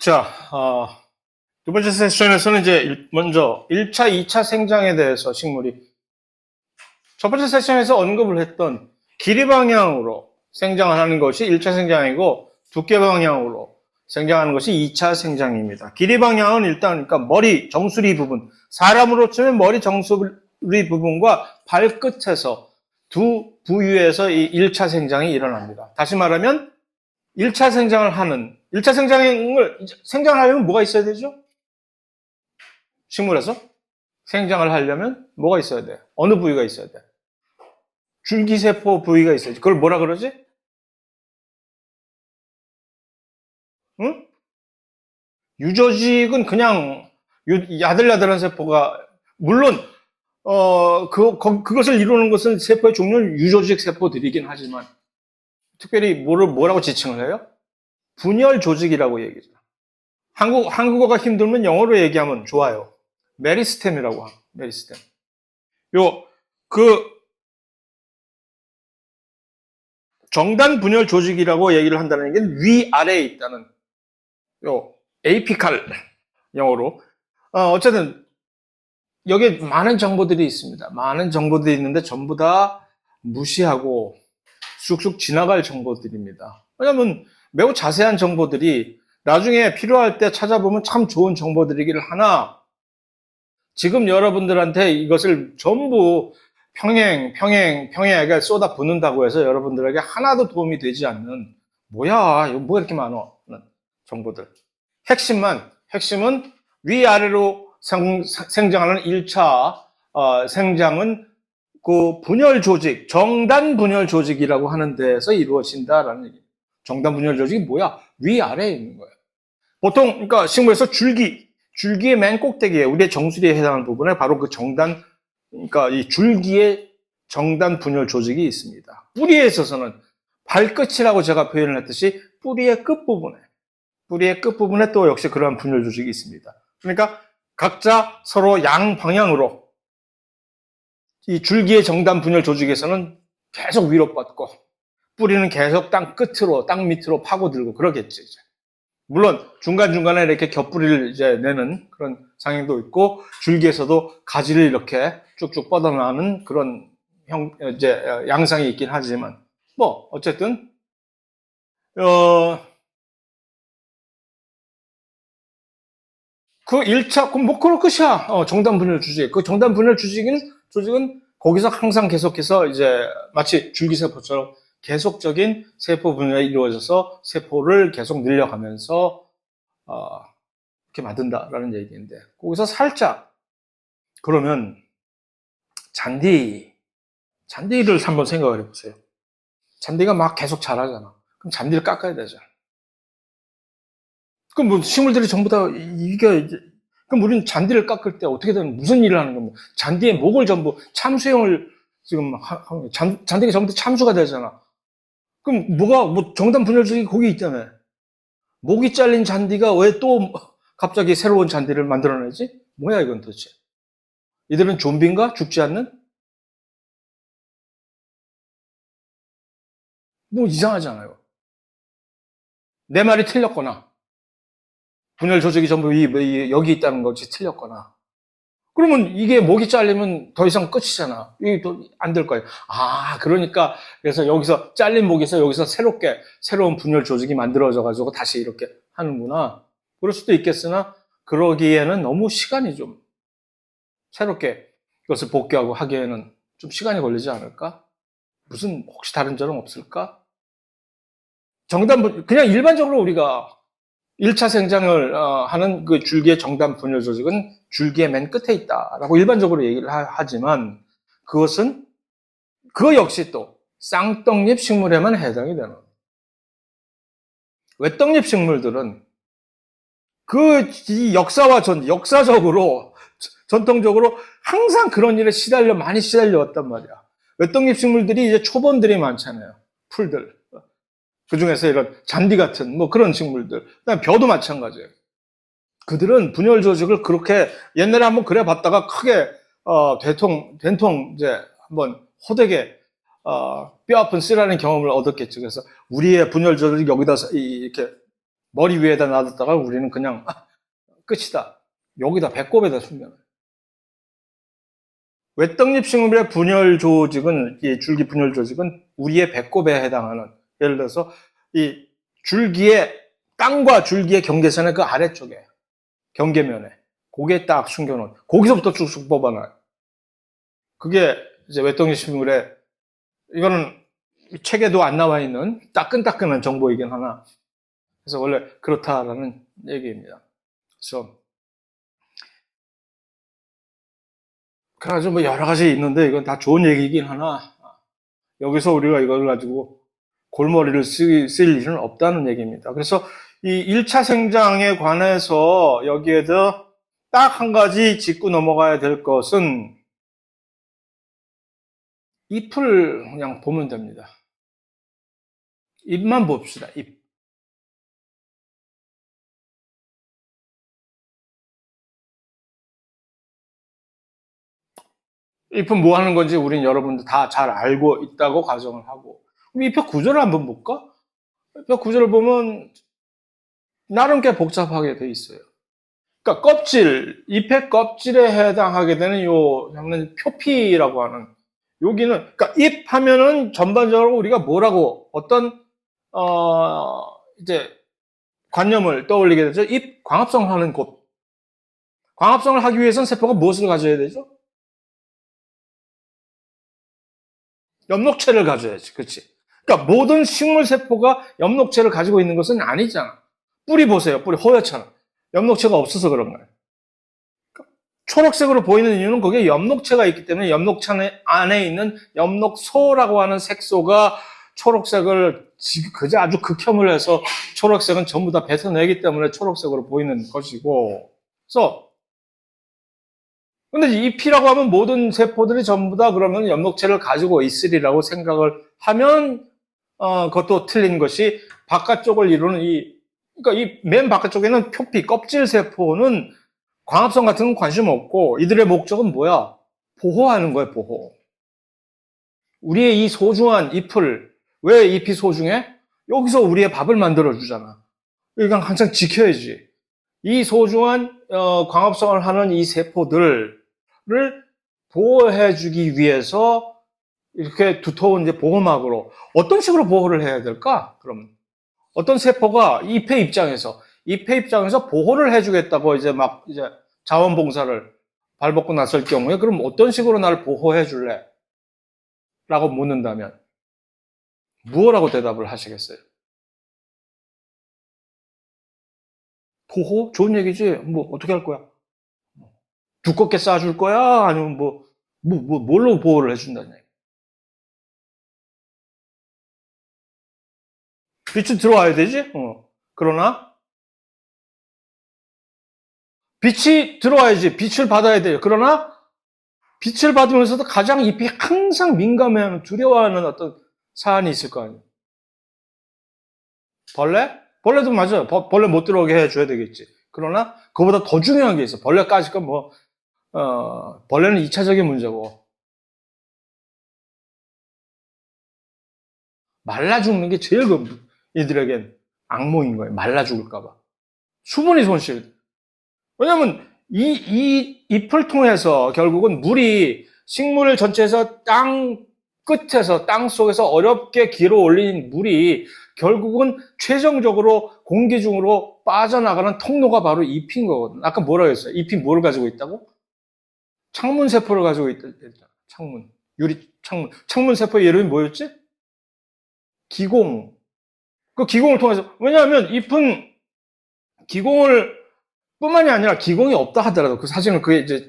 자, 두 번째 세션에서는 이제 먼저 1차, 2차 생장에 대해서 식물이 첫 번째 세션에서 언급을 했던 길이 방향으로 생장을 하는 것이 1차 생장이고 두께 방향으로 생장하는 것이 2차 생장입니다. 길이 방향은 일단 그러니까 머리 정수리 부분, 사람으로 치면 머리 정수리 부분과 발끝에서 두 부위에서 이 1차 생장이 일어납니다. 다시 말하면 1차 생장을 하려면 뭐가 있어야 되죠? 식물에서 생장을 하려면 뭐가 있어야 돼? 어느 부위가 있어야 돼? 줄기세포 부위가 있어야지. 그걸 뭐라 그러지? 응? 유조직은 그냥 야들야들한 세포가, 물론, 그것을 이루는 것은 세포의 종류는 유조직 세포들이긴 하지만, 특별히 뭐라고 지칭을 해요? 분열 조직이라고 얘기죠. 한국어가 힘들면 영어로 얘기하면 좋아요. 메리스템이라고 합니다. 메리스템. 정단 분열 조직이라고 얘기를 한다는 게 위아래에 있다는, 에이피칼, 영어로. 어쨌든, 여기에 많은 정보들이 있습니다. 많은 정보들이 있는데 전부 다 무시하고 쑥쑥 지나갈 정보들입니다. 왜냐면 매우 자세한 정보들이 나중에 필요할 때 찾아보면 참 좋은 정보들이기를 하나, 지금 여러분들한테 이것을 전부 평행하게 쏟아 붓는다고 해서 여러분들에게 하나도 도움이 되지 않는, 뭐야, 이거 뭐 이렇게 많아? 정보들. 핵심은 위아래로 생장하는 1차 생장은 그 분열 조직, 정단 분열 조직이라고 하는 데에서 이루어진다라는 얘기예요. 정단 분열 조직이 뭐야? 위아래에 있는 거예요. 보통, 그러니까 식물에서 줄기의 맨 꼭대기에, 우리의 정수리에 해당하는 부분에 바로 그 정단, 그러니까 이 줄기의 정단 분열 조직이 있습니다. 뿌리에 있어서는 발끝이라고 제가 표현을 했듯이 뿌리의 끝부분에 또 역시 그러한 분열 조직이 있습니다. 그러니까 각자 서로 양방향으로 이 줄기의 정단 분열 조직에서는 계속 위로 뻗고 뿌리는 계속 땅 밑으로 파고들고 그러겠지. 이제. 물론 중간중간에 이렇게 겹뿌리를 이제 내는 그런 상황도 있고 줄기에서도 가지를 이렇게 쭉쭉 뻗어나가는 그런 양상이 있긴 하지만 뭐 어쨌든 그 1차, 그럼 그럴 끝이야. 정단 분열 조직. 그 정단 분열 조직은 거기서 항상 계속해서 이제 마치 줄기세포처럼 계속적인 세포 분열이 이루어져서 세포를 계속 늘려가면서, 이렇게 만든다라는 얘기인데, 거기서 살짝, 그러면 잔디를 한번 생각을 해보세요. 잔디가 막 계속 자라잖아. 그럼 잔디를 깎아야 되잖아. 그럼 뭐 식물들이 전부 다 이게 그럼 우리는 잔디를 깎을 때 어떻게든 무슨 일을 하는 겁니까? 잔디의 목을 전부 참수형을 지금 잔디가 전부 다 참수가 되잖아. 그럼 뭐 정단 분열적이 거기 있다며. 목이 잘린 잔디가 왜 또 갑자기 새로운 잔디를 만들어내지? 뭐야 이건 도대체? 이들은 좀비인가? 죽지 않는? 뭐 이상하잖아요. 내 말이 틀렸거나 분열 조직이 전부 여기 있다는 것이 틀렸거나 그러면 이게 목이 잘리면 더 이상 끝이잖아. 이게 또 안 될 거예요. 그러니까 그래서 여기서 잘린 목에서 여기서 새로운 분열 조직이 만들어져 가지고 다시 이렇게 하는구나. 그럴 수도 있겠으나 그러기에는 너무 시간이 좀 새롭게 이것을 복귀하고 하기에는 좀 시간이 걸리지 않을까? 혹시 다른 점은 없을까? 그냥 일반적으로 우리가 1차 생장을 하는 그 줄기의 정단 분열 조직은 줄기의 맨 끝에 있다라고 일반적으로 얘기를 하지만 그거 역시 또 쌍떡잎 식물에만 해당이 되는 거예요. 외떡잎 식물들은 역사적으로 전통적으로 항상 그런 일에 많이 시달려왔단 말이야. 외떡잎 식물들이 이제 초본들이 많잖아요. 풀들. 그 중에서 이런 잔디 같은 뭐 그런 식물들. 그다음 벼도 마찬가지예요. 그들은 분열 조직을 그렇게 옛날에 한번 그래 봤다가 크게 된통 이제 한번 호되게 뼈 아픈 쓰라는 경험을 얻었겠죠. 그래서 우리의 분열 조직이 여기다 이렇게 머리 위에다 놔뒀다가 우리는 그냥 끝이다. 여기다 배꼽에다 숨겨놔요. 외떡잎 식물의 분열 조직은, 이 줄기 분열 조직은 우리의 배꼽에 해당하는, 예를 들어서 이 줄기의, 땅과 줄기의 경계선의 그 아래쪽에, 경계면에, 거기에 딱 숨겨놓은, 거기서부터 쭉쭉 뽑아놔요. 그게 이제 외떡잎 식물의, 이거는 책에도 안 나와 있는 따끈따끈한 정보이긴 하나, 그래서 원래 그렇다라는 얘기입니다. 그래서 그래가지고 뭐 여러 가지 있는데 이건 다 좋은 얘기이긴 하나, 여기서 우리가 이걸 가지고 골머리를 쓸 일은 없다는 얘기입니다. 그래서 이 1차 생장에 관해서 여기에서 딱 한 가지 짚고 넘어가야 될 것은 잎을 그냥 보면 됩니다. 잎만 봅시다. 잎. 잎은 뭐 하는 건지 우린 여러분들 다 잘 알고 있다고 가정을 하고, 그럼 잎의 구조를 한번 볼까? 잎의 구조를 보면 나름 꽤 복잡하게 돼 있어요. 그러니까 껍질, 잎의 껍질에 해당하게 되는 요 장면 표피라고 하는, 여기는 그러니까 잎 하면은 전반적으로 우리가 뭐라고 어떤 이제 관념을 떠올리게 되죠. 잎 광합성을 하는 곳. 광합성을 하기 위해서는 세포가 무엇을 가져야 되죠? 엽록체를 가져야지. 그렇지? 그러니까 모든 식물 세포가 엽록체를 가지고 있는 것은 아니잖아. 뿌리 보세요. 뿌리 허옇잖아. 엽록체가 없어서 그런 거예요. 초록색으로 보이는 이유는 거기에 엽록체가 있기 때문에 엽록체 안에 있는 엽록소라고 하는 색소가 초록색을 그저 아주 극혐을 해서 초록색은 전부 다 뱉어내기 때문에 초록색으로 보이는 것이고, 그래서 근데 잎이라고 하면 모든 세포들이 전부 다 그러면 엽록체를 가지고 있으리라고 생각을 하면 그것도 틀린 것이, 바깥쪽을 이루는 그러니까 이 맨 바깥쪽에는 표피, 껍질 세포는 광합성 같은 건 관심 없고, 이들의 목적은 뭐야? 보호하는 거예요, 보호. 우리의 이 소중한 잎을, 왜 잎이 소중해? 여기서 우리의 밥을 만들어주잖아. 그러니까 항상 지켜야지. 이 소중한 광합성을 하는 이 세포들을 보호해주기 위해서 이렇게 두터운 이제 보호막으로 어떤 식으로 보호를 해야 될까? 그럼 어떤 세포가 잎의 입장에서 보호를 해주겠다고 이제 막 이제 자원봉사를 발벗고 났을 경우에, 그럼 어떤 식으로 나를 보호해 줄래? 라고 묻는다면 무엇라고 대답을 하시겠어요? 보호? 좋은 얘기지. 뭐 어떻게 할 거야? 두껍게 쌓아줄 거야? 아니면 뭘로 보호를 해준다냐? 빛이 들어와야 되지? 그러나 빛이 들어와야지. 빛을 받아야 돼요. 그러나 빛을 받으면서도 가장 잎이 항상 민감해하는, 두려워하는 어떤 사안이 있을 거 아니에요. 벌레? 벌레도 맞아요. 벌레 못 들어오게 해줘야 되겠지. 그러나 그보다 더 중요한 게 있어. 벌레까지 건 벌레는 2차적인 문제고, 말라 죽는 게 제일 이들에겐 악몽인 거예요. 말라 죽을까봐. 수분이 손실. 왜냐면 이 잎을 통해서 결국은 물이 식물 전체에서 땅 끝에서, 땅 속에서 어렵게 길어 올린 물이 결국은 최종적으로 공기 중으로 빠져나가는 통로가 바로 잎인 거거든. 아까 뭐라고 했어요? 잎이 뭘 가지고 있다고? 창문 세포를 가지고 있다. 창문. 창문 세포의 이름이 뭐였지? 기공. 그 기공을 통해서, 왜냐하면 잎은 기공을 뿐만이 아니라 기공이 없다 하더라도, 그 사실은 그게 이제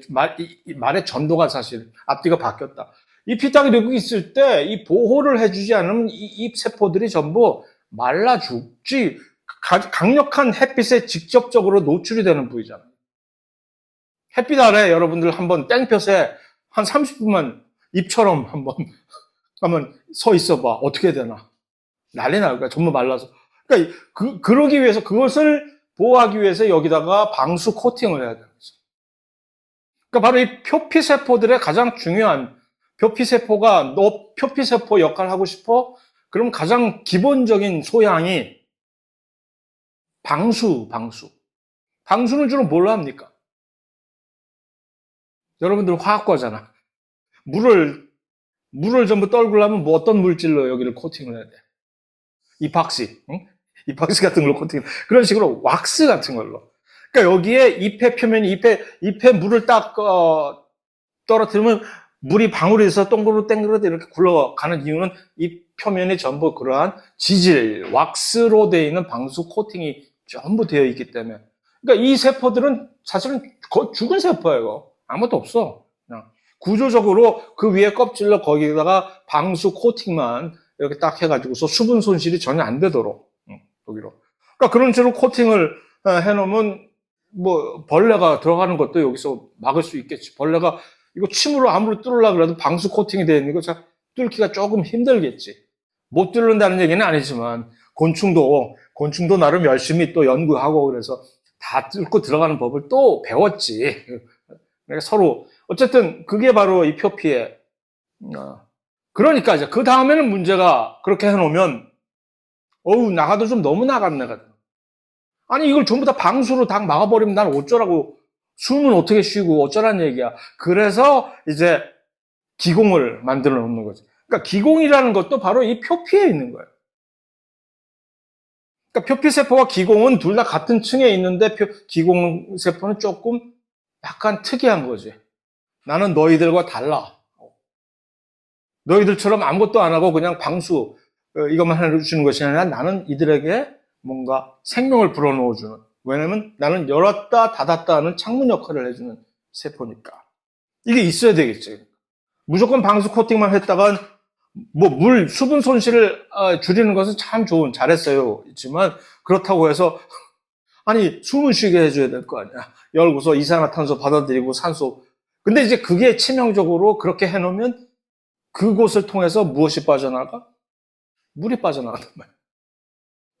말의 전도가 사실 앞뒤가 바뀌었다. 잎이 딱 이러고 있을 때 이 보호를 해주지 않으면 이 잎 세포들이 전부 말라 죽지. 강력한 햇빛에 직접적으로 노출이 되는 부위잖아요. 햇빛 아래 여러분들 한번 땡볕에 한 30분만 잎처럼 한번 서 있어봐. 어떻게 되나? 난리 날 거야. 전부 말라서. 그러니까 그러기 위해서, 그것을 보호하기 위해서 여기다가 방수 코팅을 해야 되는 거죠. 그러니까 바로 이 표피세포들의 가장 중요한, 표피세포가 너 표피세포 역할을 하고 싶어? 그럼 가장 기본적인 소양이 방수. 방수는 주로 뭘로 합니까? 여러분들 화학과잖아. 물을 전부 떨구려면 뭐 어떤 물질로 여기를 코팅을 해야 돼? 이팍시, 응? 이팍시 같은 걸로 코팅. 그런 식으로 왁스 같은 걸로. 그러니까 여기에 잎의 표면이 잎에 물을 딱 떨어뜨리면 물이 방울이 있어 동그랗 이렇게 굴러가는 이유는 잎 표면이 전부 그러한 지질, 왁스로 되어 있는 방수 코팅이 전부 되어 있기 때문에. 그러니까 이 세포들은 사실은 죽은 세포예요. 아무것도 없어. 그냥 구조적으로 그 위에 껍질로 거기다가 방수 코팅만 이렇게 딱 해가지고서 수분 손실이 전혀 안 되도록 여기로. 그러니까 그런 식으로 코팅을 해놓으면 뭐 벌레가 들어가는 것도 여기서 막을 수 있겠지. 벌레가 이거 침으로 아무리 뚫으려고 해도 방수 코팅이 되어 있는 거 뚫기가 조금 힘들겠지. 못 뚫는다는 얘기는 아니지만 곤충도 나름 열심히 또 연구하고 그래서 다 뚫고 들어가는 법을 또 배웠지. 그러니까 서로 어쨌든 그게 바로 이 표피에. 그러니까 이제 그 다음에는 문제가 그렇게 해놓으면 나가도 좀 너무 나갔네. 아니 이걸 전부 다 방수로 다 막아버리면 난 어쩌라고. 숨은 어떻게 쉬고 어쩌란 얘기야. 그래서 이제 기공을 만들어 놓는 거지. 그러니까 기공이라는 것도 바로 이 표피에 있는 거예요. 그러니까 표피세포와 기공은 둘 다 같은 층에 있는데 기공세포는 조금 약간 특이한 거지. 나는 너희들과 달라. 너희들처럼 아무것도 안 하고 그냥 방수 이것만 해주는 것이 아니라 나는 이들에게 뭔가 생명을 불어넣어주는. 왜냐면 나는 열었다 닫았다 하는 창문 역할을 해주는 세포니까. 이게 있어야 되겠지. 무조건 방수 코팅만 했다간 뭐 수분 손실을 줄이는 것은 참 잘했어요. 있지만 그렇다고 해서 아니 숨을 쉬게 해줘야 될 거 아니야. 열고서 이산화탄소 받아들이고 산소. 근데 이제 그게 치명적으로 그렇게 해놓으면 그곳을 통해서 무엇이 빠져나가? 물이 빠져나간단 말이야.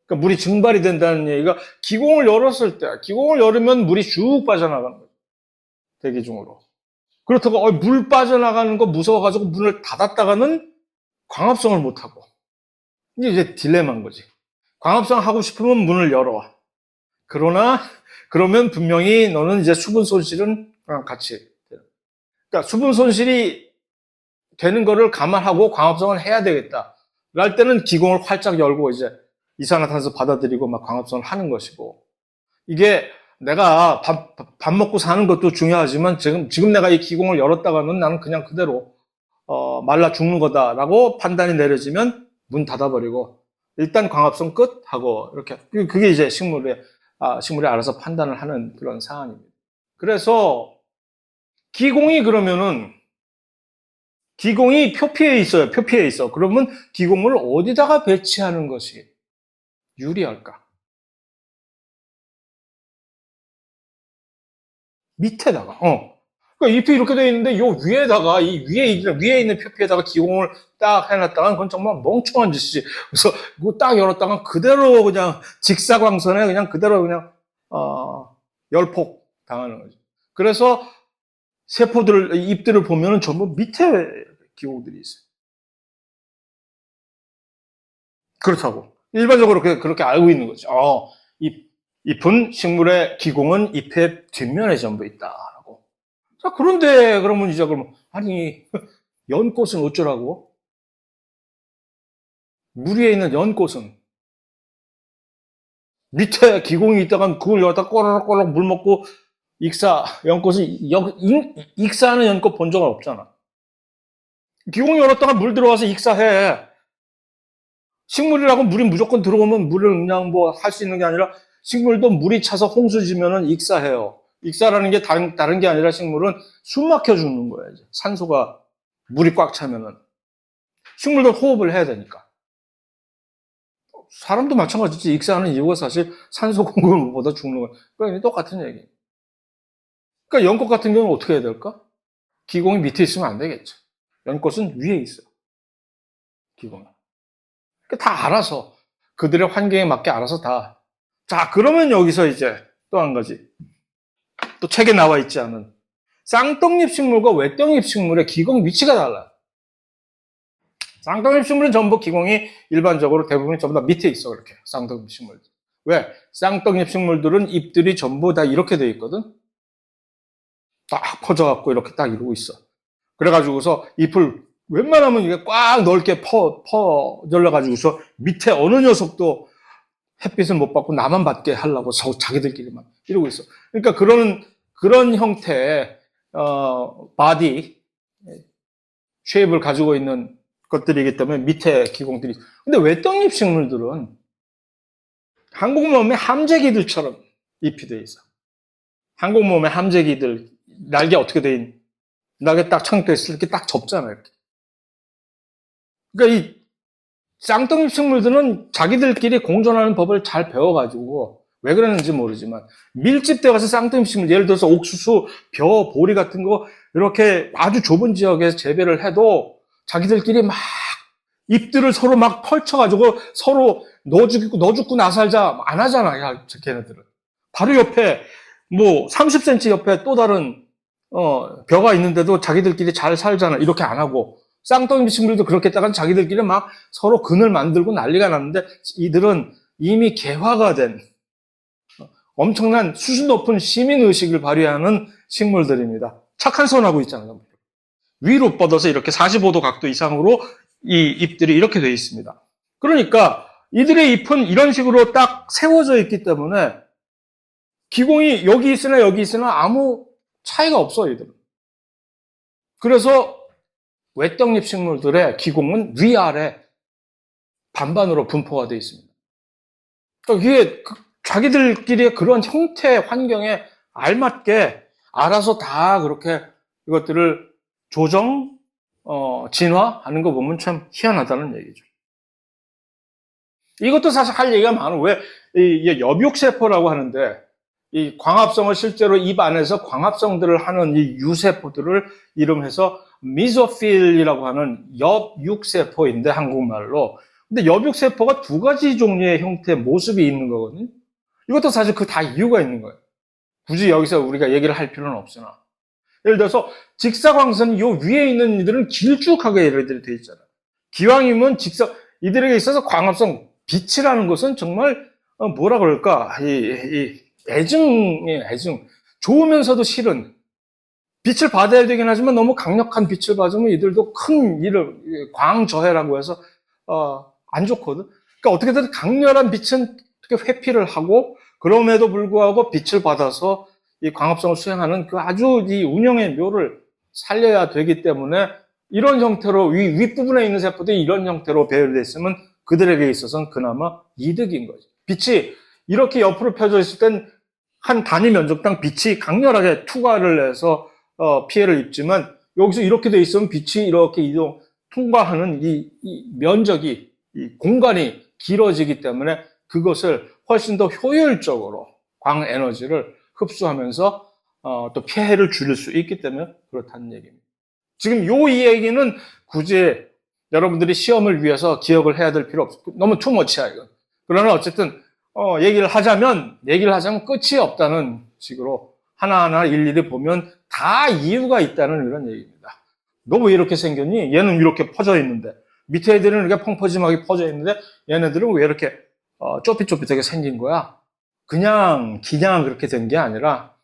그러니까 물이 증발이 된다는 얘기가 기공을 열었을 때, 기공을 열으면 물이 쭉 빠져나가는 거죠. 대기 중으로. 그렇다고 물 빠져나가는 거 무서워가지고 문을 닫았다가는 광합성을 못하고. 이제 딜레마인 거지. 광합성 하고 싶으면 문을 열어. 그러면 분명히 너는 이제 수분 손실은 같이. 그러니까 수분 손실이 되는 거를 감안하고 광합성을 해야 되겠다. 랄 때는 기공을 활짝 열고 이제 이산화탄소 받아들이고 막 광합성을 하는 것이고. 이게 내가 밥 먹고 사는 것도 중요하지만 지금 내가 이 기공을 열었다가는 나는 그냥 그대로 말라 죽는 거다라고 판단이 내려지면 문 닫아버리고 일단 광합성 끝 하고 이렇게 그게 이제 식물이 알아서 판단을 하는 그런 상황입니다. 그래서 기공이 그러면은 기공이 표피에 있어요. 표피에 있어. 그러면 기공을 어디다가 배치하는 것이 유리할까? 밑에다가. 그러니까 잎이 이렇게 되어 있는데 요 위에다가 이 위에 있는 표피에다가 기공을 딱 해놨다가 그건 정말 멍청한 짓이지. 그래서 이거 딱 열었다가 그대로 그냥 직사광선에 그냥 그대로 그냥 열폭 당하는 거죠. 그래서 잎들을 보면은 전부 밑에 기공들이 있어요. 그렇다고. 일반적으로 그렇게 알고 있는 거죠. 잎은 식물의 기공은 잎의 뒷면에 전부 있다라고. 자, 그런데 그러면 이제 아니 연꽃은 어쩌라고? 물 위에 있는 연꽃은 밑에 기공이 있다가 그걸 여기다 꼬락꼬락 물 먹고 연꽃은 익사하는 연꽃 본 적은 없잖아. 기공 열었다가 물 들어와서 익사해. 식물이라고 물이 무조건 들어오면 물을 그냥 뭐 할 수 있는 게 아니라 식물도 물이 차서 홍수지면은 익사해요. 익사라는 게 다른 게 아니라 식물은 숨 막혀 죽는 거예요. 산소가 물이 꽉 차면은. 식물도 호흡을 해야 되니까. 사람도 마찬가지지. 익사하는 이유가 사실 산소 공급보다 죽는 거예요. 그러니까 똑같은 얘기. 그러니까 연꽃 같은 경우는 어떻게 해야 될까? 기공이 밑에 있으면 안 되겠죠. 연꽃은 위에 있어요. 기공은. 다 알아서 그들의 환경에 맞게 알아서 다. 자, 그러면 여기서 이제 또 한 가지. 또 책에 나와 있지 않은 쌍떡잎 식물과 외떡잎 식물의 기공 위치가 달라요. 쌍떡잎 식물은 전부 기공이 일반적으로 대부분 전부 다 밑에 있어. 그렇게 쌍떡잎 식물. 왜? 쌍떡잎 식물들은 잎들이 전부 다 이렇게 돼 있거든? 딱 퍼져갖고 이렇게 딱 이러고 있어. 그래가지고서 잎을 웬만하면 이게 꽉 넓게 퍼질러가지고서 밑에 어느 녀석도 햇빛을 못 받고 나만 받게 하려고 자기들끼리만 이러고 있어. 그러니까 그런 형태의, 바디, 쉐입을 가지고 있는 것들이기 때문에 밑에 기공들이. 근데 외떡잎 식물들은 한국 몸의 함재기들처럼 잎이 돼 있어. 한국 몸의 함재기들, 날개 어떻게 돼 있니? 날개 딱 창돼 있을 때 딱 접잖아, 이렇게. 그러니까 이 쌍떡잎 식물들은 자기들끼리 공존하는 법을 잘 배워가지고, 왜 그러는지 모르지만, 밀집돼 가서 쌍떡잎 식물, 예를 들어서 옥수수, 벼, 보리 같은 거, 이렇게 아주 좁은 지역에서 재배를 해도 자기들끼리 막 잎들을 서로 막 펼쳐가지고 서로 너 죽고 나 살자 안 하잖아, 야, 걔네들은. 바로 옆에, 뭐, 30cm 옆에 또 다른, 벼가 있는데도 자기들끼리 잘 살잖아. 이렇게 안 하고. 쌍떡잎 식물도 그렇게 했다가 자기들끼리 막 서로 근을 만들고 난리가 났는데 이들은 이미 개화가 된 엄청난 수준 높은 시민의식을 발휘하는 식물들입니다. 착한 손 하고 있잖아요. 위로 뻗어서 이렇게 45도 각도 이상으로 이 잎들이 이렇게 되어 있습니다. 그러니까 이들의 잎은 이런 식으로 딱 세워져 있기 때문에 기공이 여기 있으나 아무 차이가 없어요, 이들은. 그래서 외떡잎 식물들의 기공은 위아래 반반으로 분포가 되어 있습니다. 그러니까 이게 자기들끼리의 그런 형태 환경에 알맞게 알아서 다 그렇게 이것들을 조정, 진화하는 거 보면 참 희한하다는 얘기죠. 이것도 사실 할 얘기가 많아. 왜? 이게 엽육세포라고 하는데, 이 광합성을 실제로 입 안에서 광합성들을 하는 이 유세포들을 이름해서 미소필이라고 하는 엽육세포인데, 한국말로. 근데 엽육세포가 두 가지 종류의 형태, 모습이 있는 거거든요. 이것도 사실 그 다 이유가 있는 거예요. 굳이 여기서 우리가 얘기를 할 필요는 없으나. 예를 들어서 직사광선이 요 위에 있는 이들은 길쭉하게 얘네들이 돼 있잖아요. 기왕이면 이들에게 있어서 광합성, 빛이라는 것은 정말 뭐라 그럴까, 애증이에요, 애증. 좋으면서도 싫은. 빛을 받아야 되긴 하지만 너무 강력한 빛을 받으면 이들도 큰 광저해라고 해서 안 좋거든. 그러니까 어떻게든 강렬한 빛은 어떻게 회피를 하고 그럼에도 불구하고 빛을 받아서 이 광합성을 수행하는 그 아주 이 운영의 묘를 살려야 되기 때문에 이런 형태로 윗부분에 있는 세포들이 이런 형태로 배열됐으면 그들에게 있어서는 그나마 이득인 거죠. 빛이 이렇게 옆으로 펴져 있을 땐 한 단위 면적당 빛이 강렬하게 투과를 해서 피해를 입지만 여기서 이렇게 돼 있으면 빛이 이렇게 통과하는 이 면적이, 이 공간이 길어지기 때문에 그것을 훨씬 더 효율적으로 광 에너지를 흡수하면서 또 피해를 줄일 수 있기 때문에 그렇다는 얘기입니다. 지금 이 얘기는 굳이 여러분들이 시험을 위해서 기억을 해야 될 필요 없어. 너무 투머치야, 이건. 그러나 어쨌든 얘기를 하자면 끝이 없다는 식으로 하나하나 일일이 보면 다 이유가 있다는 이런 얘기입니다. 너 왜 이렇게 생겼니? 얘는 이렇게 퍼져 있는데 밑에 애들은 이렇게 펑퍼짐하게 퍼져 있는데 얘네들은 왜 이렇게 쪼삣쪼삣하게 생긴 거야? 그냥 그렇게 된 게 아니라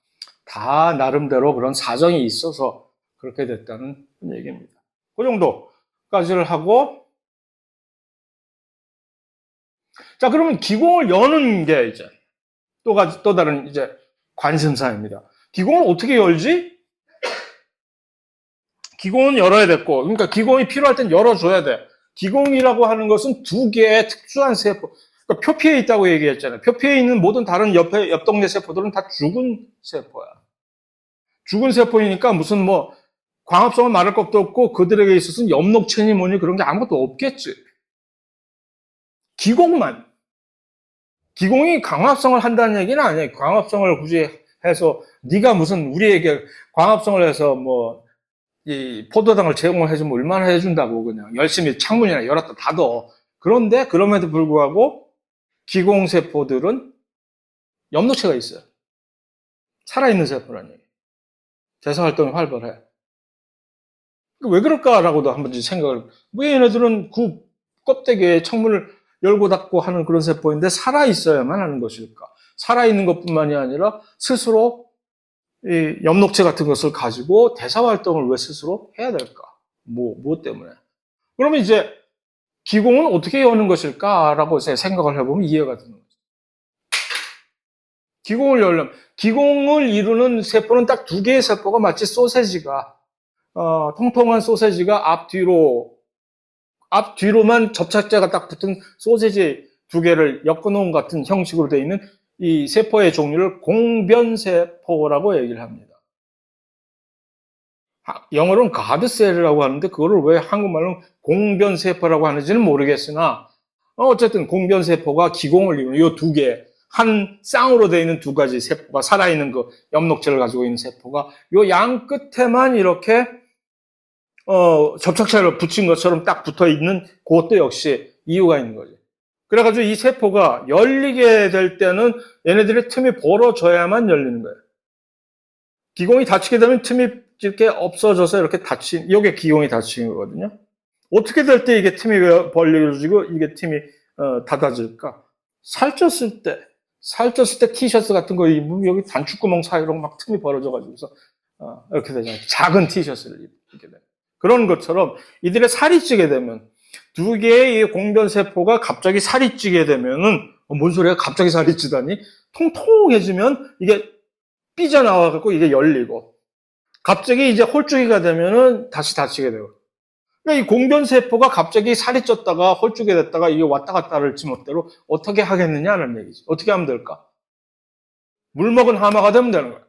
다 나름대로 그런 사정이 있어서 그렇게 됐다는 얘기입니다. 그 정도까지를 하고, 자, 그러면 기공을 여는 게 이제 또 다른 이제 관심사입니다. 기공을 어떻게 열지? 기공은 열어야 됐고, 그러니까 기공이 필요할 땐 열어줘야 돼. 기공이라고 하는 것은 두 개의 특수한 세포, 그러니까 표피에 있다고 얘기했잖아요. 표피에 있는 모든 다른 옆 동네 세포들은 다 죽은 세포야. 죽은 세포이니까 무슨 뭐 광합성을 말할 것도 없고 그들에게 있어서는 엽록체니 뭐니 그런 게 아무것도 없겠지. 기공이 광합성을 한다는 얘기는 아니에요. 광합성을 굳이 해서 네가 무슨 우리에게 광합성을 해서 뭐 이 포도당을 제공을 해주면 얼마나 해준다고 그냥 열심히 창문이나 열었다 닫어. 그런데 그럼에도 불구하고 기공세포들은 엽록체가 있어요. 살아있는 세포라는 얘기예요. 대사활동이 활발해. 왜 그럴까라고도 한번 생각을, 왜 얘네들은 그 껍데기에 창문을 열고 닫고 하는 그런 세포인데 살아있어야만 하는 것일까? 살아있는 것뿐만이 아니라 스스로 이 엽록체 같은 것을 가지고 대사활동을 왜 스스로 해야 될까? 무엇 때문에? 그러면 이제 기공은 어떻게 여는 것일까라고 생각을 해보면 이해가 되는 거죠. 기공을 열려면, 기공을 이루는 세포는 딱 두 개의 세포가 마치 소세지가, 통통한 소세지가 앞뒤로만 접착제가 딱 붙은 소세지 두 개를 엮어놓은 같은 형식으로 되어 있는 이 세포의 종류를 공변세포라고 얘기를 합니다. 영어로는 가드셀이라고 하는데 그거를 왜 한국말로 공변세포라고 하는지는 모르겠으나 어쨌든 공변세포가 기공을 이루는 이 두 개, 한 쌍으로 되어 있는 두 가지 세포가 살아있는 그 엽록체를 가지고 있는 세포가 이 양 끝에만 이렇게 접착제를 붙인 것처럼 딱 붙어 있는 그것도 역시 이유가 있는 거죠. 그래가지고 이 세포가 열리게 될 때는 얘네들의 틈이 벌어져야만 열리는 거예요. 기공이 닫히게 되면 틈이 이렇게 없어져서 이렇게 이게 기공이 닫히는 거거든요. 어떻게 될 때 이게 틈이 벌려지고 이게 틈이 닫아질까? 살쪘을 때 티셔츠 같은 거 입으면 여기 단추구멍 사이로 막 틈이 벌어져가지고서 이렇게 되잖아요. 작은 티셔츠를 입게 돼요. 그런 것처럼 이들의 살이 찌게 되면 두 개의 이 공변세포가 갑자기 살이 찌게 되면은 뭔 소리야? 갑자기 살이 찌다니? 통통해지면 이게 삐져나와갖고 이게 열리고 갑자기 이제 홀쭉이가 되면은 다시 닫히게 되고. 그러니까 이 공변세포가 갑자기 살이 쪘다가 홀쭉이 됐다가 이게 왔다 갔다를 지멋대로 어떻게 하겠느냐는 얘기지. 어떻게 하면 될까? 물 먹은 하마가 되면 되는 거야.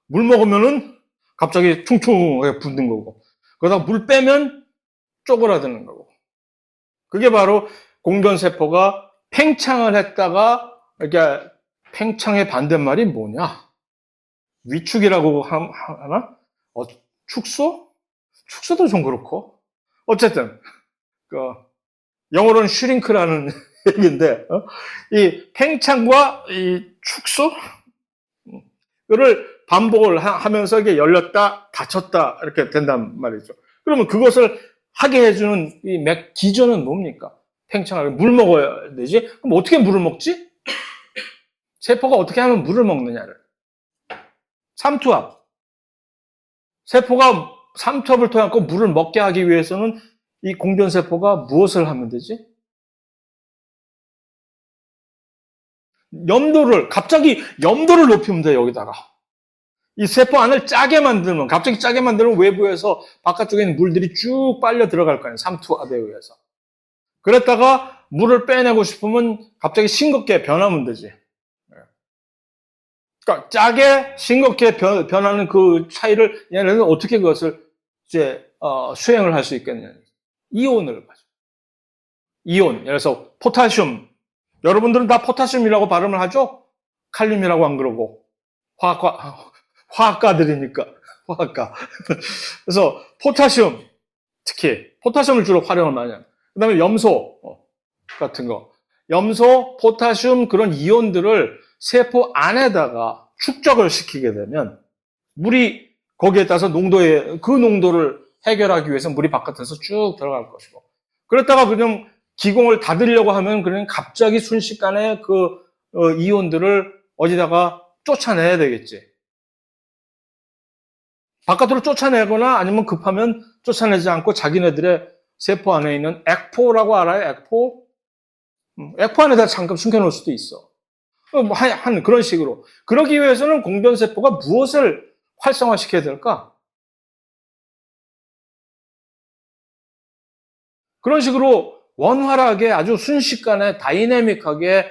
물 먹으면은 갑자기 퉁퉁하게 붙는 거고. 그러다가 물 빼면 쪼그라드는 거고. 그게 바로 공변세포가 팽창을 했다가, 이렇게 팽창의 반대말이 뭐냐? 위축이라고 하나? 축소? 축소도 좀 그렇고. 어쨌든, 영어로는 슈링크라는 얘기인데, 이 팽창과 이 축소? 를 반복을 하면서 이게 열렸다, 닫혔다, 이렇게 된단 말이죠. 그러면 그것을 하게 해주는 이 기전은 뭡니까? 팽창하게 물 먹어야 되지? 그럼 어떻게 물을 먹지? 세포가 어떻게 하면 물을 먹느냐를. 삼투압. 세포가 삼투압을 통해 물을 먹게 하기 위해서는 이 공변세포가 무엇을 하면 되지? 갑자기 염도를 높이면 돼, 여기다가. 이 세포 안을 갑자기 짜게 만들면 외부에서 바깥쪽에 있는 물들이 쭉 빨려 들어갈 거예요. 삼투압에 의해서. 그랬다가 물을 빼내고 싶으면 갑자기 싱겁게 변하면 되지. 그러니까 짜게 싱겁게 변하는 그 차이를 얘네는 어떻게 그것을 이제 수행을 할 수 있겠느냐. 이온을 가지고. 이온. 예를 들어서 포타슘. 여러분들은 다 포타슘이라고 발음을 하죠? 칼륨이라고 안 그러고. 화학가들이니까. 화학가. 그래서 포타슘. 특히 포타슘을 주로 활용을 많이 합니다. 그 다음에 염소 같은 거. 염소, 포타슘 그런 이온들을 세포 안에다가 축적을 시키게 되면 물이 거기에 따라서 그 농도를 해결하기 위해서 물이 바깥에서 쭉 들어갈 것이고. 그렇다가 그냥 기공을 닫으려고 하면 그냥 갑자기 순식간에 그 이온들을 어디다가 쫓아내야 되겠지. 바깥으로 쫓아내거나 아니면 급하면 쫓아내지 않고 자기네들의 세포 안에 있는 액포라고 알아요? 액포? 액포 안에다 잠깐 숨겨놓을 수도 있어. 한 그런 식으로. 그러기 위해서는 공변세포가 무엇을 활성화시켜야 될까? 그런 식으로 원활하게 아주 순식간에 다이내믹하게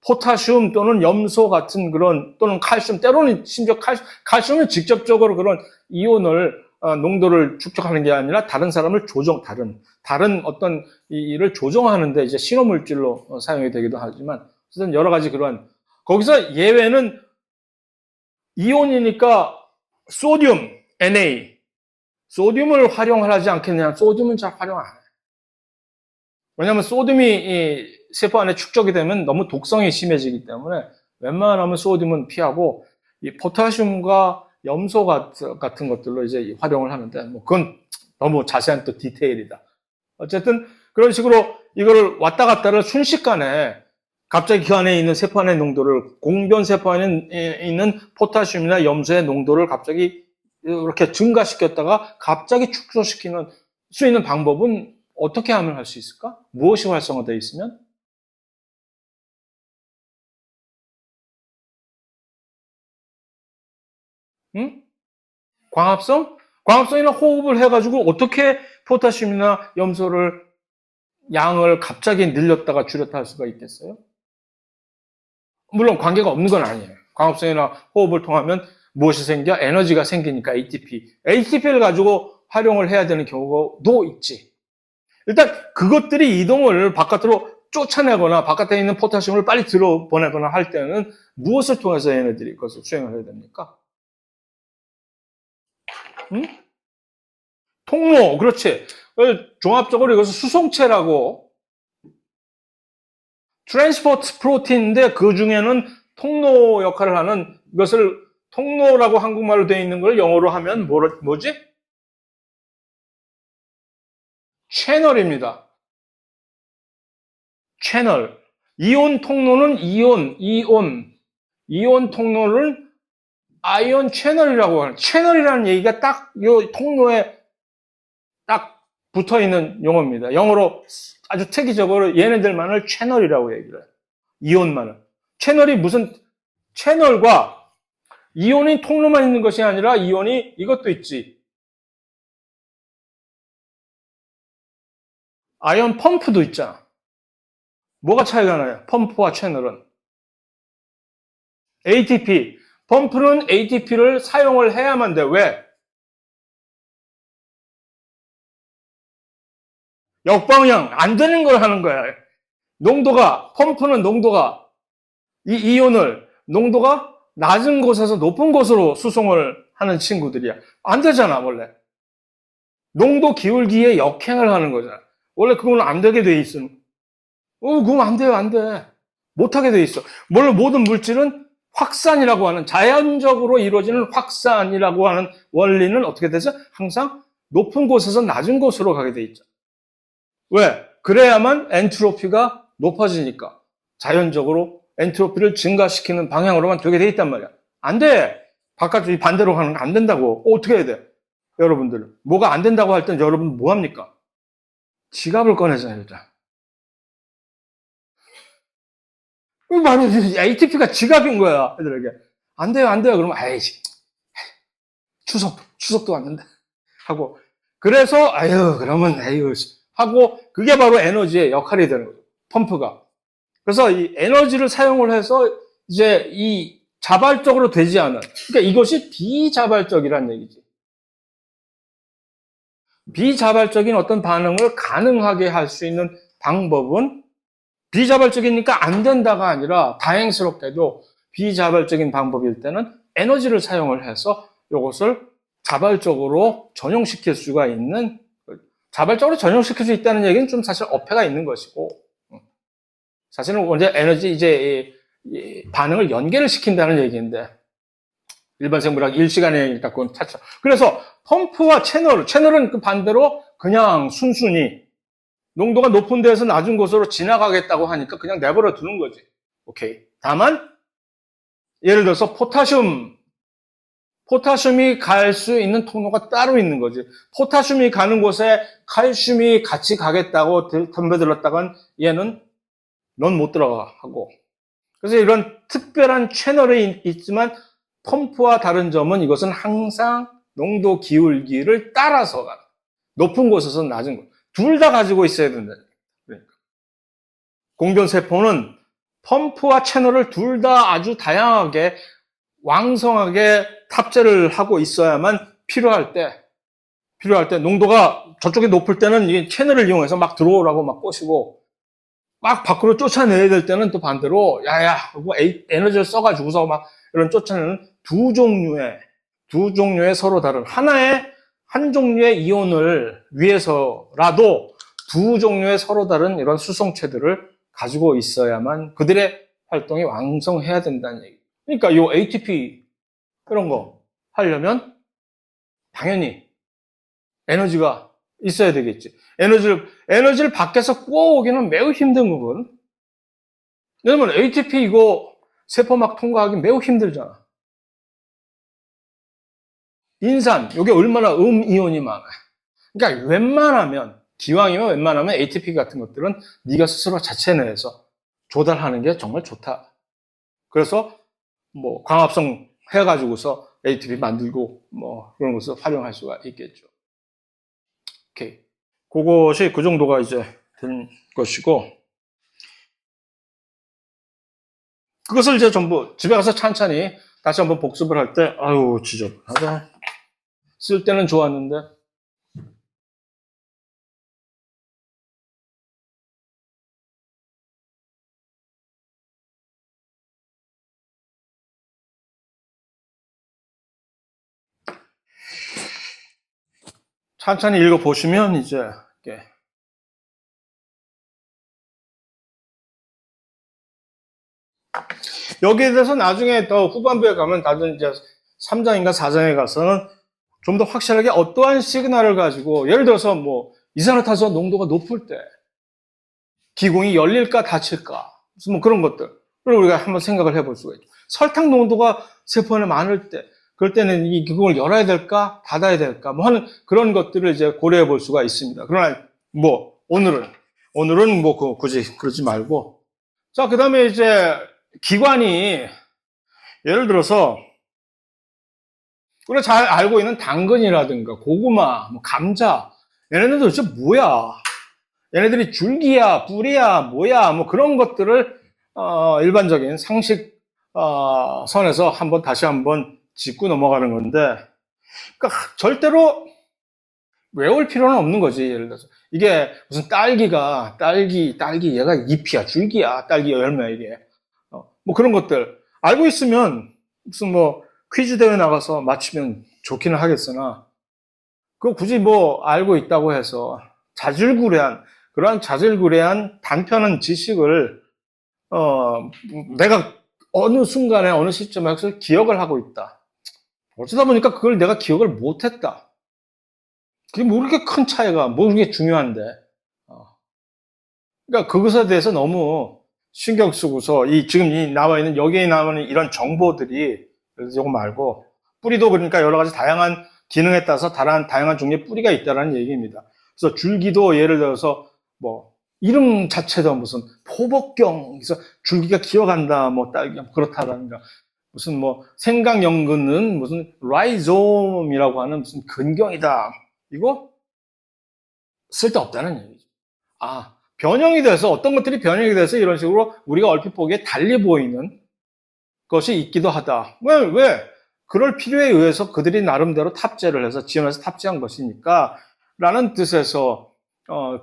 포타슘 또는 염소 같은 또는 칼슘, 때로는 심지어 칼슘은 직접적으로 그런 이온을, 농도를 축적하는 게 아니라 다른 사람을 다른 어떤 일을 조정하는데 이제 신호물질로 사용이 되기도 하지만, 어쨌든 여러 가지 거기서 예외는 이온이니까 소듐, Na. 소듐을 활용을 하지 않겠냐. 소듐은 잘 활용 안 해요. 왜냐하면 소듐이 세포 안에 축적이 되면 너무 독성이 심해지기 때문에 웬만하면 소듐은 피하고 이 포타슘과 염소 같은 것들로 활용을 하는데 그건 너무 자세한 또 디테일이다. 어쨌든 그런 식으로 이거를 왔다 갔다를 순식간에 갑자기 그 안에 있는 세포 안의 농도를, 공변 세포 안에 있는 포타슘이나 염소의 농도를 갑자기 이렇게 증가시켰다가 갑자기 축소시키는 수 있는 방법은 어떻게 하면 할 수 있을까? 무엇이 활성화되어 있으면? 응? 광합성? 광합성이나 호흡을 해가지고 어떻게 포타슘이나 염소를 양을 갑자기 늘렸다가 줄였다 할 수가 있겠어요? 물론 관계가 없는 건 아니에요. 광합성이나 호흡을 통하면 무엇이 생겨? 에너지가 생기니까 ATP. ATP를 가지고 활용을 해야 되는 경우도 있지. 일단 그것들이 이동을 바깥으로 쫓아내거나 바깥에 있는 포타슘을 빨리 들어보내거나 할 때는 무엇을 통해서 얘네들이 그것을 수행을 해야 됩니까? 응? 통로, 그렇지. 종합적으로 이것을 수송체라고, 트랜스포트 프로틴인데 그 중에는 통로 역할을 하는 이것을 통로라고 한국말로 되어 있는 걸 영어로 하면 뭐지? 채널입니다. 채널. 이온 통로는 이온 통로를 아이온 채널이라고 하는, 채널이라는 얘기가 딱 이 통로에 딱 붙어 있는 용어입니다. 영어로 아주 특이적으로 얘네들만을 채널이라고 얘기를 해요. 이온만을. 채널이 무슨, 채널과 이온이 통로만 있는 것이 아니라 이온이 이것도 있지. 아이온 펌프도 있잖아. 뭐가 차이가 나요? 펌프와 채널은. ATP. 펌프는 ATP를 사용을 해야만 돼. 왜? 역방향. 안 되는 걸 하는 거야. 농도가, 펌프는 농도가, 이 이온을 농도가 낮은 곳에서 높은 곳으로 수송을 하는 친구들이야. 안 되잖아, 원래. 농도 기울기에 역행을 하는 거잖아. 원래 그건 안 되게 돼 있어. 그건 안 돼요, 안 돼. 못하게 돼 있어. 물론 모든 물질은 확산이라고 하는, 자연적으로 이루어지는 확산이라고 하는 원리는 어떻게 되죠? 항상 높은 곳에서 낮은 곳으로 가게 돼 있죠. 왜? 그래야만 엔트로피가 높아지니까. 자연적으로 엔트로피를 증가시키는 방향으로만 되게 돼 있단 말이야. 안 돼! 바깥쪽 반대로 가는 거 안 된다고. 어떻게 해야 돼? 여러분들. 뭐가 안 된다고 할 땐 여러분 뭐 합니까? 지갑을 꺼내잖아요, 일단. 바로 ATP가 지갑인 거야, 애들에게. 안 돼요, 안 돼요. 그러면, 아이씨, 추석도 왔는데. 하고. 그래서, 그러면, 하고, 그게 바로 에너지의 역할이 되는 거죠. 펌프가. 그래서 이 에너지를 사용을 해서 이제 이 자발적으로 되지 않은, 그러니까 이것이 비자발적이란 얘기지. 비자발적인 어떤 반응을 가능하게 할 수 있는 방법은 비자발적이니까 안 된다가 아니라 다행스럽게도 비자발적인 방법일 때는 에너지를 사용을 해서 이것을 자발적으로 전용시킬 수가 있는, 자발적으로 전용시킬 수 있다는 얘기는 좀 사실 어폐가 있는 것이고, 사실은 원래 에너지 이제 반응을 연계를 시킨다는 얘기인데, 일반 생물학 1시간에 갖고 차차. 그래서 펌프와 채널은 그 반대로 그냥 순순히 농도가 높은 데에서 낮은 곳으로 지나가겠다고 하니까 그냥 내버려 두는 거지. 오케이. 다만 예를 들어서 포타슘이 갈 수 있는 통로가 따로 있는 거지. 포타슘이 가는 곳에 칼슘이 같이 가겠다고 덤벼들었다간 얘는 넌 못 들어가 하고. 그래서 이런 특별한 채널이 있지만 펌프와 다른 점은 이것은 항상 농도 기울기를 따라서 가는, 높은 곳에서 낮은 곳. 둘 다 가지고 있어야 된다. 그러니까. 공변세포는 펌프와 채널을 둘 다 아주 다양하게 왕성하게 탑재를 하고 있어야만 필요할 때 농도가 저쪽에 높을 때는 이 채널을 이용해서 막 들어오라고 막 꼬시고 막 밖으로 쫓아내야 될 때는 또 반대로 야야 하고 에너지를 써가지고서 막 이런 쫓아내는 두 종류의 서로 다른 한 종류의 이온을 위해서라도 두 종류의 서로 다른 이런 수송체들을 가지고 있어야만 그들의 활동이 왕성해야 된다는 얘기. 그러니까 요 ATP 이런 거 하려면 당연히 에너지가 있어야 되겠지. 에너지를 밖에서 구워오기는 매우 힘든 거거든. 왜냐면 ATP 이거 세포막 통과하기 매우 힘들잖아. 인산, 이게 얼마나 이온이 많아. 그러니까 기왕이면 웬만하면 ATP 같은 것들은 네가 스스로 자체 내에서 조달하는 게 정말 좋다. 그래서 뭐 광합성 해가지고서 ATP 만들고 뭐 그런 것을 활용할 수가 있겠죠. 오케이. 그것이 그 정도가 이제 된 것이고, 그것을 이제 전부 집에 가서 찬찬히 다시 한번 복습을 할 때, 아유, 지저분하다. 쓸 때는 좋았는데, 찬찬히 읽어보시면 이제, 이렇게 여기에 대해서 나중에 더 후반부에 가면 다른 이제 3장인가 4장에 가서는 좀 더 확실하게 어떠한 시그널을 가지고, 예를 들어서 뭐 이산화탄소 농도가 높을 때 기공이 열릴까 닫힐까, 무슨 뭐 그런 것들을 우리가 한번 생각을 해볼 수가 있죠. 설탕 농도가 세포 안에 많을 때, 그럴 때는 이 기공을 열어야 될까 닫아야 될까 뭐 하는 그런 것들을 이제 고려해 볼 수가 있습니다. 그러나 뭐 오늘은 뭐 굳이 그러지 말고, 자, 그다음에 이제 기관이, 예를 들어서 우리가 잘 알고 있는 당근이라든가 고구마, 뭐 감자, 얘네들 도대체 뭐야? 얘네들이 줄기야, 뿌리야, 뭐야? 뭐 그런 것들을 일반적인 상식 선에서 다시 한번 짚고 넘어가는 건데, 그러니까 절대로 외울 필요는 없는 거지. 예를 들어서 이게 무슨 딸기 얘가 잎이야, 줄기야, 딸기 열매 이게 뭐 그런 것들 알고 있으면 무슨 뭐 퀴즈 대회 나가서 맞추면 좋기는 하겠으나, 그거 굳이 뭐 알고 있다고 해서 그러한 자질구레한 단편한 지식을 내가 어느 순간에 어느 시점에 서 기억을 하고 있다. 어쩌다 보니까 그걸 내가 기억을 못했다. 그게 뭐 그렇게 큰 차이가, 뭐 그렇게 중요한데. 그러니까 그것에 대해서 너무 신경 쓰고서 지금 여기에 나와 있는 이런 정보들이, 이거 말고 뿌리도 그러니까 여러 가지 다양한 기능에 따라서 다양한 종류의 뿌리가 있다는 얘기입니다. 그래서 줄기도 예를 들어서 뭐 이름 자체도 무슨 포복경, 그래서 줄기가 기어간다, 뭐 딸기 그렇다든가, 무슨 뭐 생강연근은 무슨 라이솜이라고 하는 무슨 근경이다. 이거 쓸데없다는 얘기죠. 변형이 돼서 어떤 것들이 변형이 돼서 이런 식으로 우리가 얼핏 보기에 달리 보이는 것이 있기도 하다. 왜? 그럴 필요에 의해서 그들이 나름대로 탑재를 해서 지원해서 탑재한 것이니까 라는 뜻에서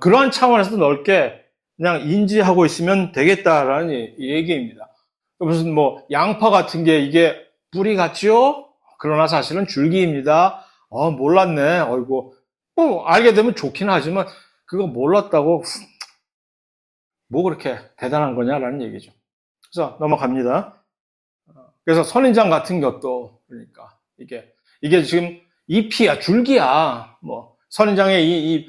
그러한 차원에서 넓게 그냥 인지하고 있으면 되겠다라는 얘기입니다. 무슨 뭐 양파 같은 게 이게 뿌리 같지요? 그러나 사실은 줄기입니다. 몰랐네. 어이구. 알게 되면 좋긴 하지만 그거 몰랐다고 뭐 그렇게 대단한 거냐라는 얘기죠. 그래서 넘어갑니다. 그래서 선인장 같은 것도, 그러니까 이게 지금 잎이야, 줄기야. 뭐 선인장의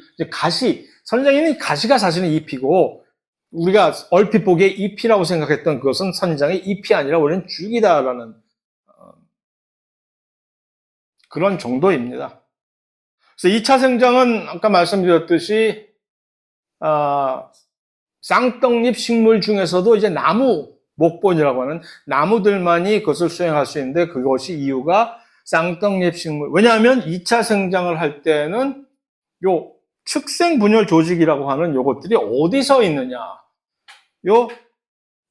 선인장에는 가시가 사실은 잎이고, 우리가 얼핏 보기에 잎이라고 생각했던 그것은 선인장의 잎이 아니라 원래는 줄기다라는 그런 정도입니다. 그래서 2차 생장은 아까 말씀드렸듯이 쌍떡잎 식물 중에서도 이제 목본이라고 하는 나무들만이 그것을 수행할 수 있는데, 그것이 이유가 쌍떡잎 식물. 왜냐하면 2차 생장을 할 때는 요 측생 분열 조직이라고 하는 요것들이 어디서 있느냐? 요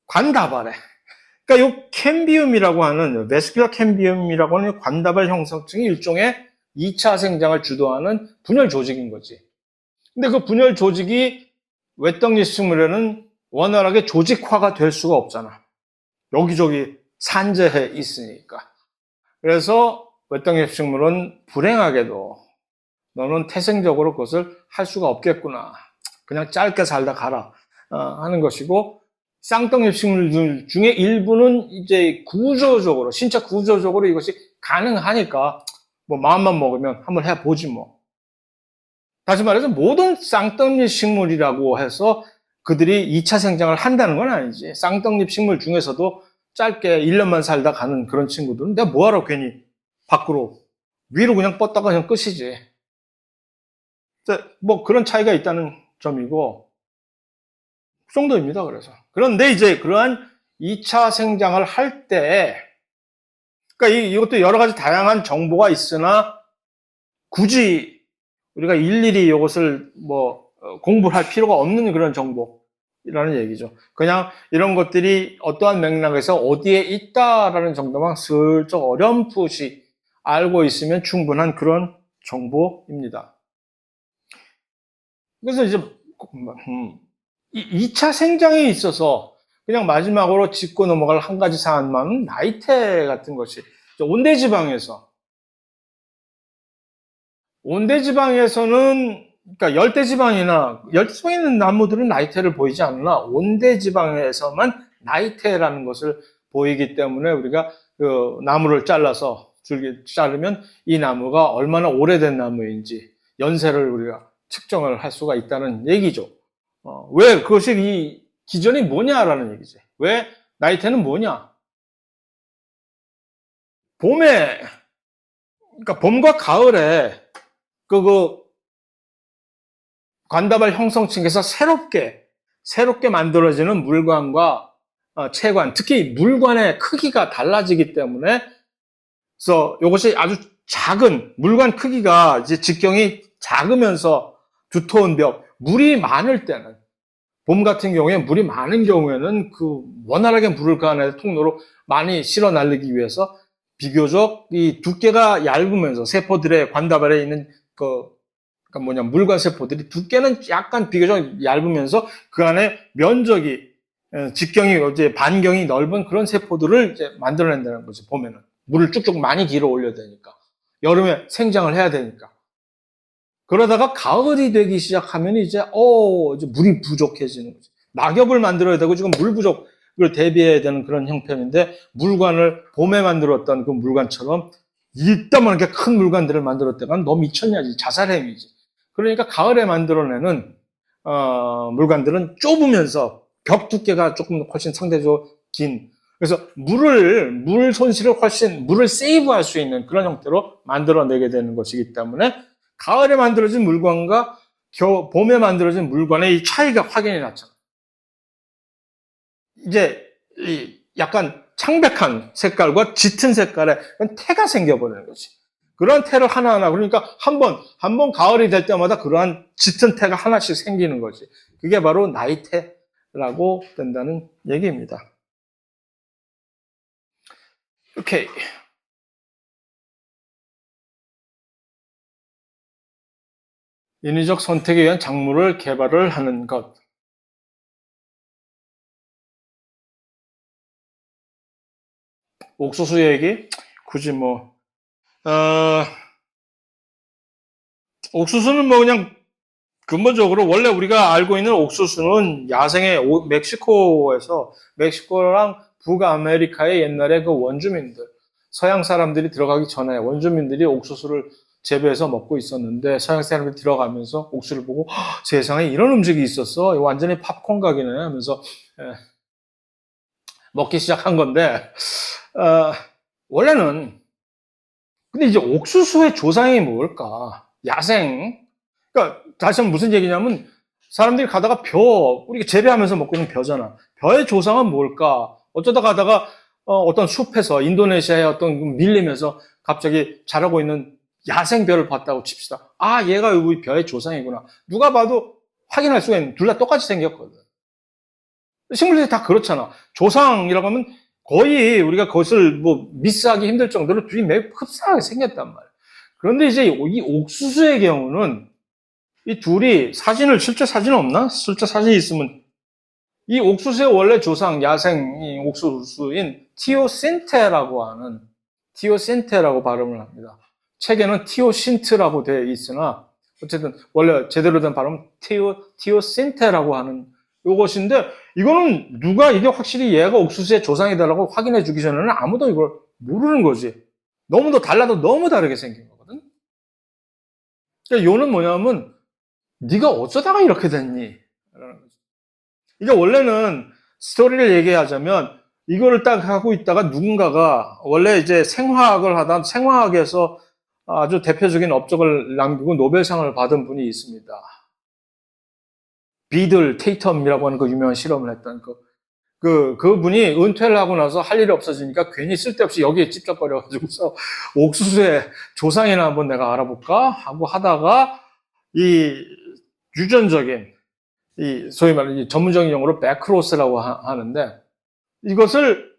관다발에. 그러니까 요 캠비움이라고 하는, 베스큘러 캠비움이라고 하는 관다발 형성층이 일종의 2차 생장을 주도하는 분열 조직인 거지. 근데 그 분열 조직이 외떡잎 식물에는 원활하게 조직화가 될 수가 없잖아. 여기저기 산재해 있으니까. 그래서 외떡잎 식물은 불행하게도 너는 태생적으로 그것을 할 수가 없겠구나. 그냥 짧게 살다 가라. 하는 것이고, 쌍떡잎 식물 중에 일부는 이제 신체 구조적으로 이것이 가능하니까 뭐 마음만 먹으면 한번 해보지 뭐. 다시 말해서 모든 쌍떡잎 식물이라고 해서 그들이 2차 생장을 한다는 건 아니지. 쌍떡잎 식물 중에서도 짧게 1년만 살다 가는 그런 친구들은 내가 뭐하러 괜히 밖으로 위로 그냥 뻗다가 그냥 끝이지. 뭐 그런 차이가 있다는 점이고 그 정도입니다. 그래서 그런데 이제 그러한 2차 생장을 할 때 그러니까 이것도 여러 가지 다양한 정보가 있으나 굳이 우리가 일일이 이것을 뭐 공부를 할 필요가 없는 그런 정보라는 얘기죠. 그냥 이런 것들이 어떠한 맥락에서 어디에 있다라는 정도만 슬쩍 어렴풋이 알고 있으면 충분한 그런 정보입니다. 그래서 이제 2차 생장에 있어서 그냥 마지막으로 짚고 넘어갈 한 가지 사안만은 나이테 같은 것이 온대지방에서는 그러니까 열대지방에 있는 나무들은 나이테를 보이지 않으나 온대지방에서만 나이테라는 것을 보이기 때문에 우리가 그 나무를 잘라서 줄기 자르면 이 나무가 얼마나 오래된 나무인지 연세를 우리가 측정을 할 수가 있다는 얘기죠. 왜 그것이 이 기전이 뭐냐라는 얘기지. 왜 나이테는 뭐냐? 그러니까 봄과 가을에 그 관다발 형성층에서 새롭게 만들어지는 물관과 채관, 특히 물관의 크기가 달라지기 때문에 그래서 이것이 아주 작은 물관 크기가 이제 직경이 작으면서 두터운 벽, 물이 많을 때는 봄 같은 경우에 물이 많은 경우에는 그 원활하게 물을 그 안에 통로로 많이 실어 날리기 위해서 비교적 이 두께가 얇으면서 세포들의 관다발에 있는 그러니까 물관 세포들이 두께는 약간 비교적 얇으면서 그 안에 면적이 직경이 이제 반경이 넓은 그런 세포들을 이제 만들어낸다는 거지. 보면은 물을 쭉쭉 많이 길어 올려야 되니까 여름에 생장을 해야 되니까. 그러다가 가을이 되기 시작하면 이제 물이 부족해지는 거지. 낙엽을 만들어야 되고 지금 물 부족을 대비해야 되는 그런 형편인데 물관을 봄에 만들었던 그 물관처럼 이따만하게 큰 물관들을 만들었다간 너 미쳤냐지 자살행위지. 그러니까 가을에 만들어내는 물관들은 좁으면서 벽 두께가 조금 훨씬 상대적으로 긴. 그래서 물 손실을 물을 세이브할 수 있는 그런 형태로 만들어내게 되는 것이기 때문에 가을에 만들어진 물관과 봄에 만들어진 물관의 이 차이가 확연히 나잖아. 이제 약간 창백한 색깔과 짙은 색깔의 태가 생겨버리는 거지. 그런 태를 하나하나 그러니까 한 번 가을이 될 때마다 그러한 짙은 태가 하나씩 생기는 거지. 그게 바로 나이테라고 된다는 얘기입니다. 오케이. 인위적 선택에 의한 작물을 개발을 하는 것. 옥수수 얘기? 굳이 옥수수는 그냥 근본적으로 원래 우리가 알고 있는 옥수수는 야생의 멕시코랑 북아메리카의 옛날에 그 원주민들, 서양 사람들이 들어가기 전에 원주민들이 옥수수를 재배해서 먹고 있었는데 서양 사람들이 들어가면서 옥수수를 보고 세상에 이런 음식이 있었어. 완전히 팝콘 각이네 하면서 먹기 시작한 건데 원래는 근데 이제 옥수수의 조상이 뭘까? 그러니까 다시 한번 무슨 얘기냐면 사람들이 가다가 우리가 재배하면서 먹고 있는 벼잖아. 벼의 조상은 뭘까? 어쩌다 가다가 어떤 숲에서 인도네시아의 어떤 밀림에서 갑자기 자라고 있는 야생벼를 봤다고 칩시다. 얘가 우리 벼의 조상이구나. 누가 봐도 확인할 수가 있는 둘 다 똑같이 생겼거든. 식물들이 다 그렇잖아. 조상이라고 하면 거의 우리가 그것을 미스하기 힘들 정도로 둘이 매우 흡사하게 생겼단 말이야. 그런데 이제 이 옥수수의 경우는 이 둘이 실제 사진 없나? 실제 사진이 있으면 이 옥수수의 원래 조상, 야생 옥수수인 티오신테라고 발음을 합니다. 책에는 티오신트라고 되어 있으나 어쨌든 원래 제대로 된 발음은 티오신테라고 하는 요것인데 이거는 이게 확실히 얘가 옥수수의 조상이다라고 확인해 주기 전에는 아무도 이걸 모르는 거지. 너무 달라도 너무 다르게 생긴 거거든. 그러니까 요는 뭐냐면 네가 어쩌다가 이렇게 됐니? 라는 거죠. 이게 원래는 스토리를 얘기하자면 이거를 딱 하고 있다가 누군가가 원래 이제 생화학을 하다 생화학에서 아주 대표적인 업적을 남기고 노벨상을 받은 분이 있습니다. 비들 테이텀이라고 하는 그 유명한 실험을 했던 그분이 은퇴를 하고 나서 할 일이 없어지니까 괜히 쓸데없이 여기에 찝쩍거려가지고서 옥수수의 조상이나 한번 내가 알아볼까 하고 하다가 이 유전적인 이 소위 말하는 이 전문적인 용어로 백크로스라고 하는데 이것을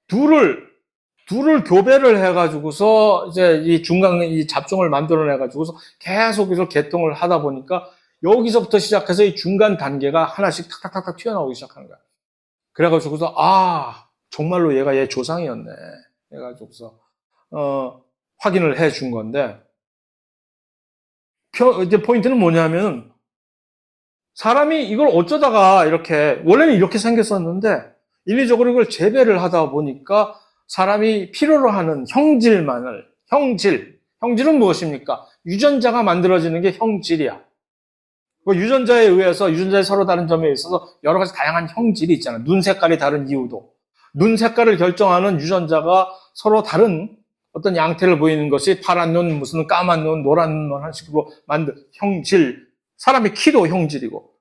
둘을 교배를 해가지고서 이제 이 중간 이 잡종을 만들어내가지고서 계속해서 개통을 하다 보니까 여기서부터 시작해서 이 중간 단계가 하나씩 탁탁탁탁 튀어나오기 시작하는 거야. 그래가지고서 정말로 얘가 얘 조상이었네. 해가지고서 확인을 해준 건데 이제 포인트는 뭐냐면 사람이 이걸 어쩌다가 이렇게 원래는 이렇게 생겼었는데 인위적으로 이걸 재배를 하다 보니까 사람이 필요로 하는 형질은 무엇입니까? 유전자가 만들어지는 게 형질이야. 그 유전자에 의해서 유전자의 서로 다른 점에 있어서 여러 가지 다양한 형질이 있잖아. 눈 색깔이 다른 이유도. 눈 색깔을 결정하는 유전자가 서로 다른 어떤 양태를 보이는 것이 파란 눈, 무슨 까만 눈, 노란 눈, 하는 식으로 만든 형질. 사람의 키도 형질이고.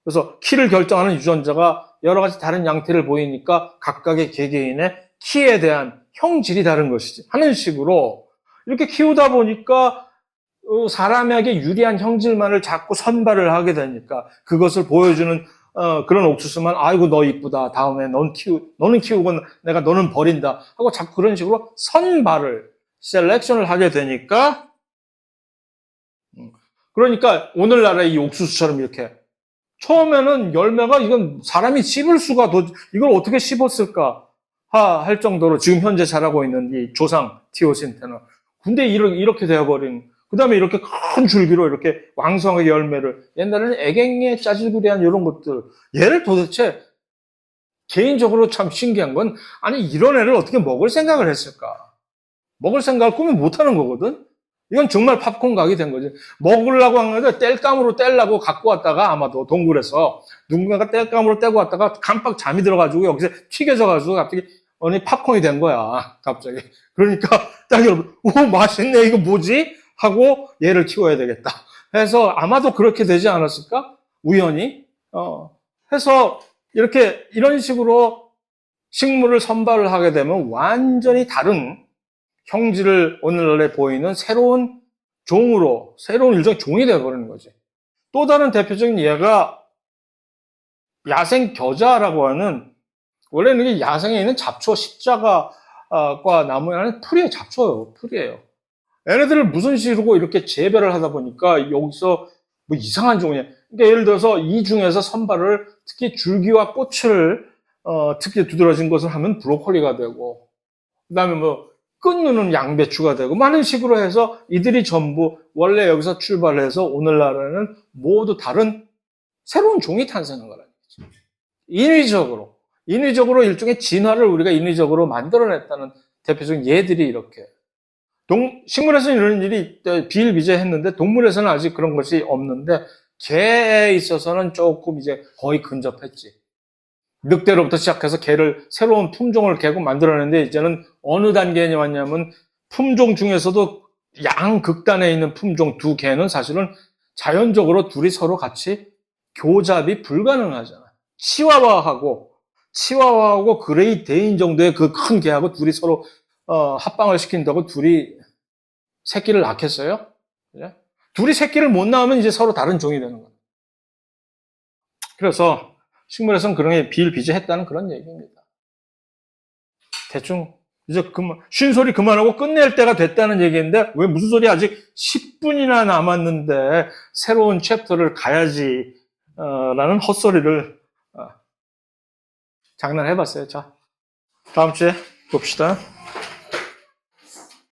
그래서 키를 결정하는 유전자가 여러 가지 다른 양태를 보이니까 각각의 개개인의 키에 대한 형질이 다른 것이지. 하는 식으로 이렇게 키우다 보니까 사람에게 유리한 형질만을 자꾸 선발을 하게 되니까 그것을 보여주는 그런 옥수수만 아이고 너 이쁘다. 다음에 너는 키우고 내가 너는 버린다. 하고 자꾸 그런 식으로 셀렉션을 하게 되니까 그러니까 오늘날의 이 옥수수처럼 이렇게 처음에는 열매가 이건 사람이 씹을 수가 이걸 어떻게 씹었을까 할 정도로 지금 현재 자라고 있는 이 조상 티오신테는 근데 이렇게 되어버린 그 다음에 이렇게 큰 줄기로 이렇게 왕성하게 열매를 옛날에는 애갱이에 짜질구리한 이런 것들 얘를 도대체 개인적으로 참 신기한 건 아니 이런 애를 어떻게 먹을 생각을 했을까 먹을 생각을 꾸면 못하는 거거든 이건 정말 팝콘 각이 된 거지. 먹으려고 한 건데 땔감으로 떼려고 갖고 왔다가 아마도 동굴에서 누군가가 땔감으로 떼고 왔다가 깜빡 잠이 들어가지고 여기서 튀겨져가지고 갑자기 어느 팝콘이 된 거야. 갑자기. 그러니까 딱 여러분, 오 맛있네 이거 뭐지? 하고 얘를 키워야 되겠다. 해서 아마도 그렇게 되지 않았을까? 우연히. 해서 이런 식으로 식물을 선발을 하게 되면 완전히 다른 형질을 오늘날에 보이는 새로운 새로운 일종의 종이 되어버리는 거지. 또 다른 대표적인 예가 야생 겨자라고 하는, 원래는 이게 야생에 있는 잡초, 십자가과 나무에 하는 풀이에요. 얘네들을 무슨 식으로 이렇게 재배를 하다 보니까 여기서 뭐 이상한 종이야. 그러니까 예를 들어서 이 중에서 선발을 특히 줄기와 꽃을 특히 두드러진 것을 하면 브로콜리가 되고, 그 다음에 뭐 끝누는 양배추가 되고 많은 식으로 해서 이들이 전부 원래 여기서 출발해서 오늘날에는 모두 다른 새로운 종이 탄생한 거라는 거죠. 인위적으로 일종의 진화를 우리가 인위적으로 만들어냈다는 대표적인 예들이 이렇게 식물에서는 이런 일이 비일비재했는데 동물에서는 아직 그런 것이 없는데 개에 있어서는 조금 이제 거의 근접했지. 늑대로부터 시작해서 개를 새로운 품종을 개고 만들어냈는데 이제는 어느 단계에 왔냐면 품종 중에서도 양극단에 있는 품종 두 개는 사실은 자연적으로 둘이 서로 같이 교잡이 불가능하잖아. 치와와하고 그레이트 데인 정도의 그 큰 개하고 둘이 서로 합방을 시킨다고 둘이 새끼를 낳겠어요? 그래? 둘이 새끼를 못 낳으면 이제 서로 다른 종이 되는 거야. 그래서 식물에서는 그런 게 비일비재했다는 그런 얘기입니다. 대충 이제 쉰소리 그만하고 끝낼 때가 됐다는 얘기인데 왜 무슨 소리 아직 10분이나 남았는데 새로운 챕터를 가야지 라는 헛소리를 장난해봤어요. 자, 다음 주에 봅시다.